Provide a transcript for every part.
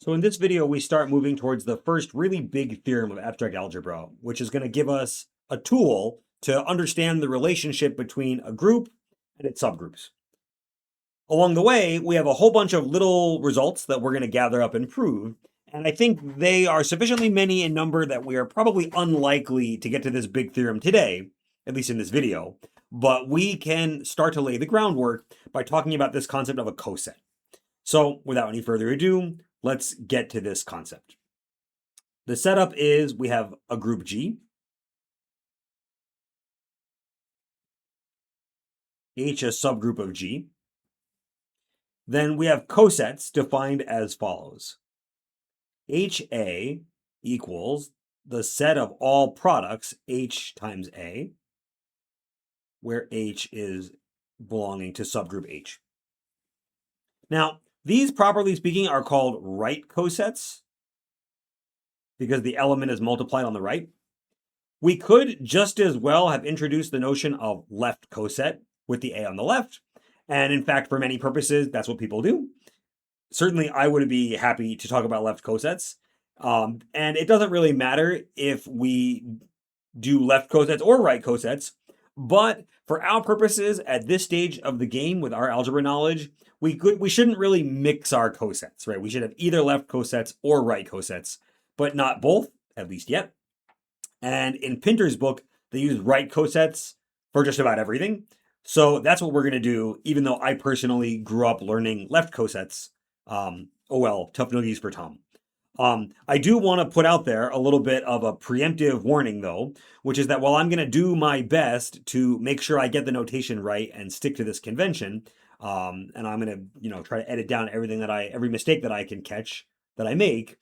So in this video, we start moving towards the first really big theorem of abstract algebra, which is going to give us a tool to understand the relationship between a group and its subgroups. Along the way, we have a whole bunch of little results that we're going to gather up and prove, and I think they are sufficiently many in number that we are probably unlikely to get to this big theorem today, at least in this video, but we can start to lay the groundwork by talking about this concept of a coset. So without any further ado, let's get to this concept. The setup is we have a group G, H a subgroup of G. Then we have cosets defined as follows. HA equals the set of all products H times A, where H is belonging to subgroup H. Now, these, properly speaking, are called right cosets because the element is multiplied on the right. We could just as well have introduced the notion of left coset with the A on the left. And in fact, for many purposes, that's what people do. Certainly, I would be happy to talk about left cosets. And it doesn't really matter if we do left cosets or right cosets. But for our purposes at this stage of the game with our algebra knowledge, we shouldn't really mix our cosets, right? We should have either left cosets or right cosets, but not both, at least yet. And in Pinter's book, they use right cosets for just about everything. So that's what we're going to do, even though I personally grew up learning left cosets. Oh well, tough noogies for Tom. I do want to put out there a little bit of a preemptive warning, though, which is that while I'm going to do my best to make sure I get the notation right and stick to this convention, and I'm going to, try to edit down every mistake that I can catch that I make.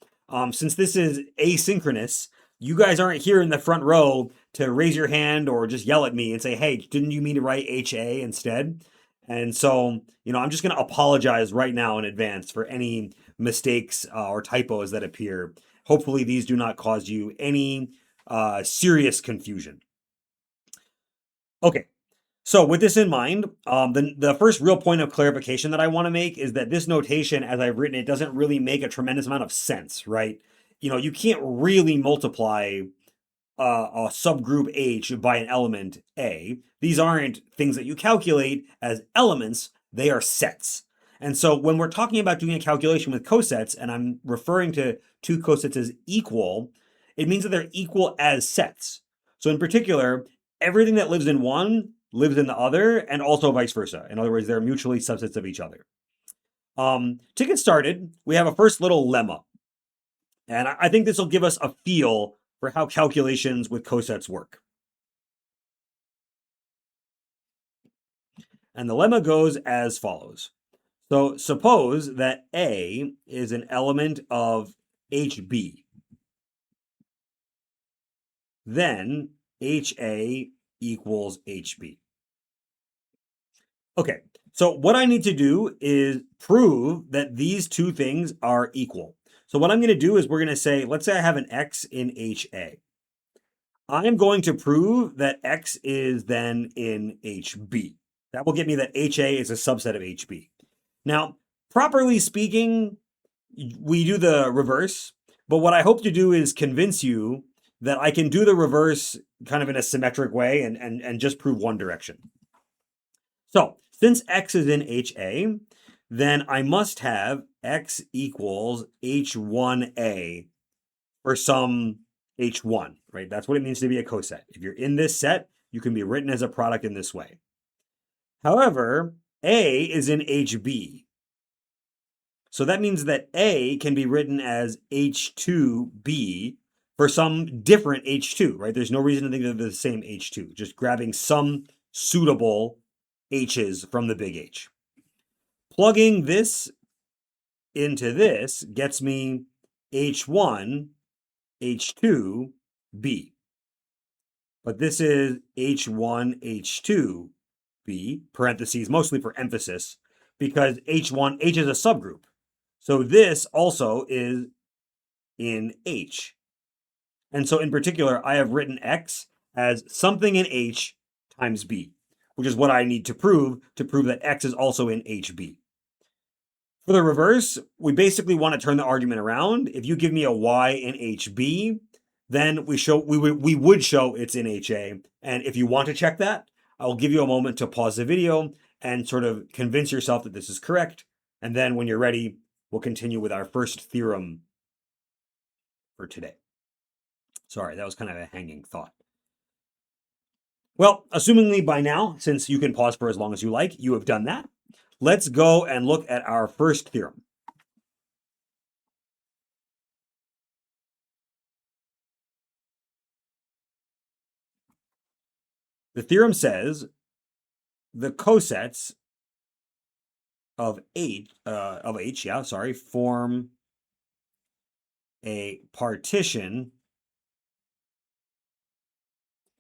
Since this is asynchronous, you guys aren't here in the front row to raise your hand or just yell at me and say, "Hey, didn't you mean to write HA instead?" And so, I'm just going to apologize right now in advance for any mistakes or typos that appear. Hopefully, these do not cause you any serious confusion. Okay, so with this in mind, the first real point of clarification that I want to make is that this notation, as I've written it, doesn't really make a tremendous amount of sense, right? You can't really multiply a subgroup H by an element A. These aren't things that you calculate as elements, they are sets. And so when we're talking about doing a calculation with cosets, and I'm referring to two cosets as equal, it means that they're equal as sets. So in particular, everything that lives in one lives in the other, and also vice versa. In other words, they're mutually subsets of each other. To get started, we have a first little lemma. And I think this will give us a feel for how calculations with cosets work. And the lemma goes as follows. So suppose that A is an element of HB. Then HA equals HB. Okay, so what I need to do is prove that these two things are equal. So what I'm going to do is we're going to say, let's say I have an X in HA. I'm going to prove that X is then in HB. That will get me that HA is a subset of HB. Now, properly speaking, we do the reverse, but what I hope to do is convince you that I can do the reverse kind of in a symmetric way and just prove one direction. So, since X is in HA, then I must have X equals H1A for some H1, right? That's what it means to be a coset. If you're in this set, you can be written as a product in this way. However, A is in HB. So that means that A can be written as H2B for some different H2, right? There's no reason to think that they're the same H2, just grabbing some suitable H's from the big H. Plugging this into this gets me H1, H2, B. But this is H1, H2, B, parentheses, mostly for emphasis, because H is a subgroup. So this also is in H. And so in particular, I have written X as something in H times B, which is what I need to prove that X is also in HB. For the reverse, we basically want to turn the argument around. If you give me a y in HB, then we would show it's in HA. And if you want to check that, I'll give you a moment to pause the video and sort of convince yourself that this is correct. And then when you're ready, we'll continue with our first theorem for today. Sorry, that was kind of a hanging thought. Well, assumingly by now, since you can pause for as long as you like, you have done that. Let's go and look at our first theorem. The theorem says the cosets of H, form a partition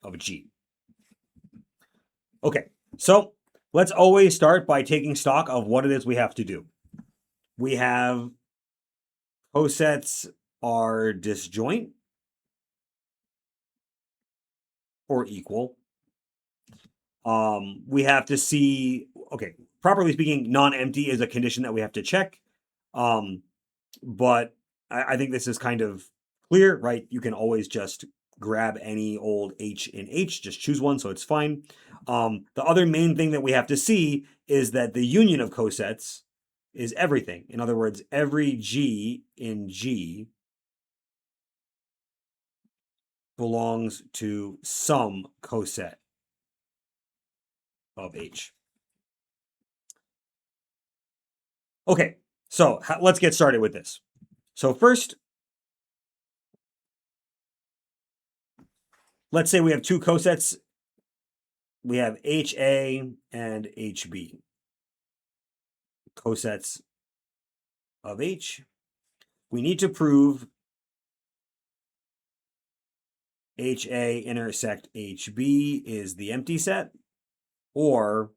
of G. Okay, so let's always start by taking stock of what it is we have to do. We have cosets are disjoint or equal. We have to see, okay, properly speaking, non-empty is a condition that we have to check. But I think this is kind of clear, right? You can always just grab any old H in H, just choose one, so it's fine. The other main thing that we have to see is that the union of cosets is everything. In other words, every G in G belongs to some coset of H. Okay, so let's get started with this. So first, let's say we have two cosets. We have HA and HB. Cosets of H. We need to prove HA intersect HB is the empty set, or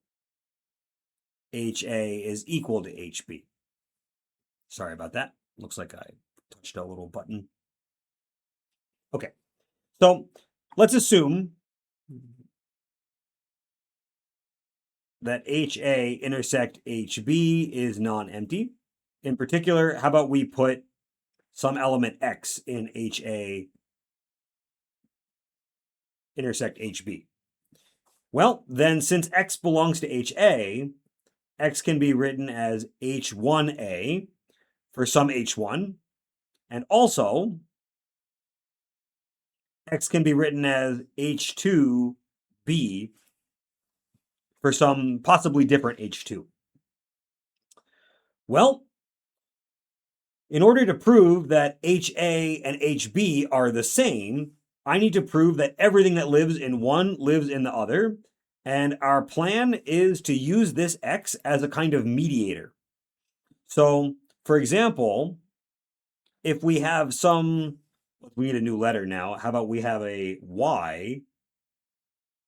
HA is equal to HB. Sorry about that. Looks like I touched a little button. Okay, so let's assume that HA intersect HB is non-empty. In particular, how about we put some element X in HA intersect HB? Well, then since X belongs to HA, X can be written as H1A for some H1, and also X can be written as H2B for some possibly different H2. Well, in order to prove that HA and HB are the same, I need to prove that everything that lives in one lives in the other. And our plan is to use this X as a kind of mediator. So, for example, if we have we need a new letter now. How about we have a Y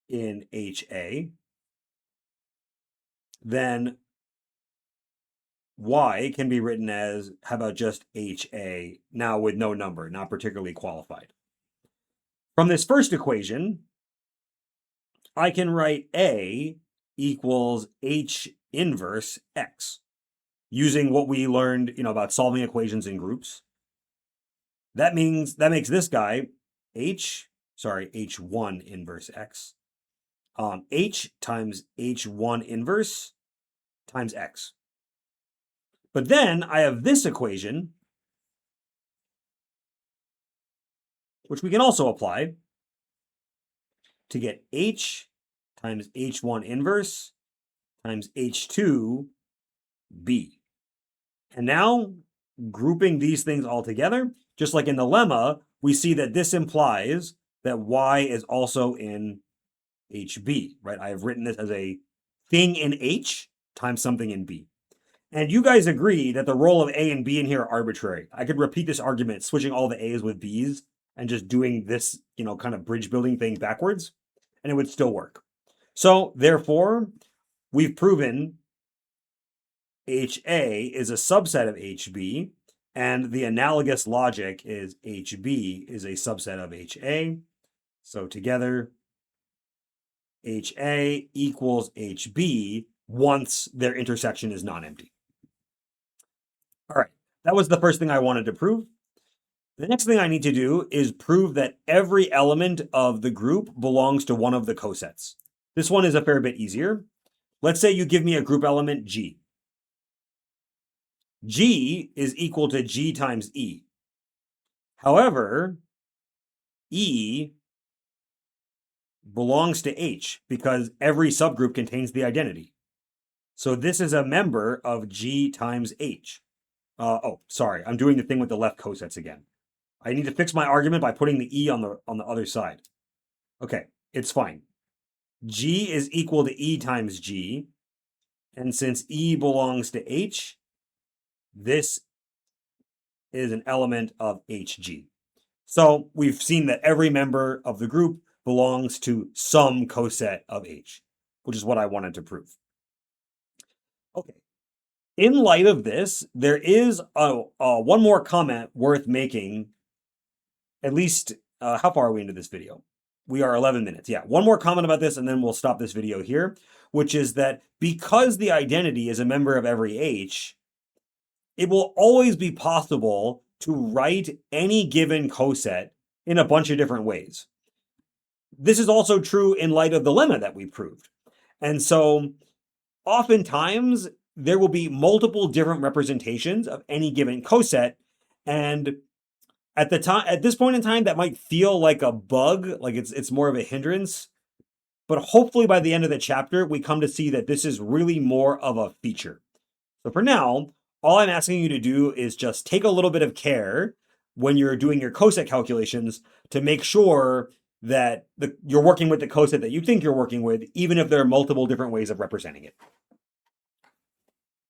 in HA? Then Y can be written as, how about just HA, now with no number, not particularly qualified. From this first equation, I can write A equals H inverse X, using what we learned, about solving equations in groups. That makes this guy H1 inverse X, H times H1 inverse times X. But then I have this equation, which we can also apply to get H times H1 inverse times H2B. And now, grouping these things all together, just like in the lemma, we see that this implies that Y is also in HB, right? I have written this as a thing in H times something in B. And you guys agree that the role of A and B in here are arbitrary. I could repeat this argument, switching all the A's with B's and just doing this, kind of bridge building thing backwards, and it would still work. So therefore, we've proven HA is a subset of HB, and the analogous logic is HB is a subset of HA. So together, HA equals HB once their intersection is non-empty. All right, that was the first thing I wanted to prove. The next thing I need to do is prove that every element of the group belongs to one of the cosets. This one is a fair bit easier. Let's say you give me a group element G. G is equal to G times E. However, E belongs to H because every subgroup contains the identity. So this is a member of G times H. Oh, sorry, I'm doing the thing with the left cosets again. I need to fix my argument by putting the E on the other side. Okay, it's fine. G is equal to E times G. And since E belongs to H, this is an element of HG. So we've seen that every member of the group belongs to some coset of H, which is what I wanted to prove. Okay. In light of this, there is one more comment worth making. At least, how far are we into this video? We are 11 minutes. Yeah, one more comment about this, and then we'll stop this video here, which is that because the identity is a member of every H, it will always be possible to write any given coset in a bunch of different ways. This is also true in light of the lemma that we proved. And so oftentimes there will be multiple different representations of any given coset. And at this point in time, that might feel like a bug, like it's more of a hindrance. But hopefully by the end of the chapter, we come to see that this is really more of a feature. So for now, all I'm asking you to do is just take a little bit of care when you're doing your coset calculations to make sure that you're working with the coset that you think you're working with, even if there are multiple different ways of representing it.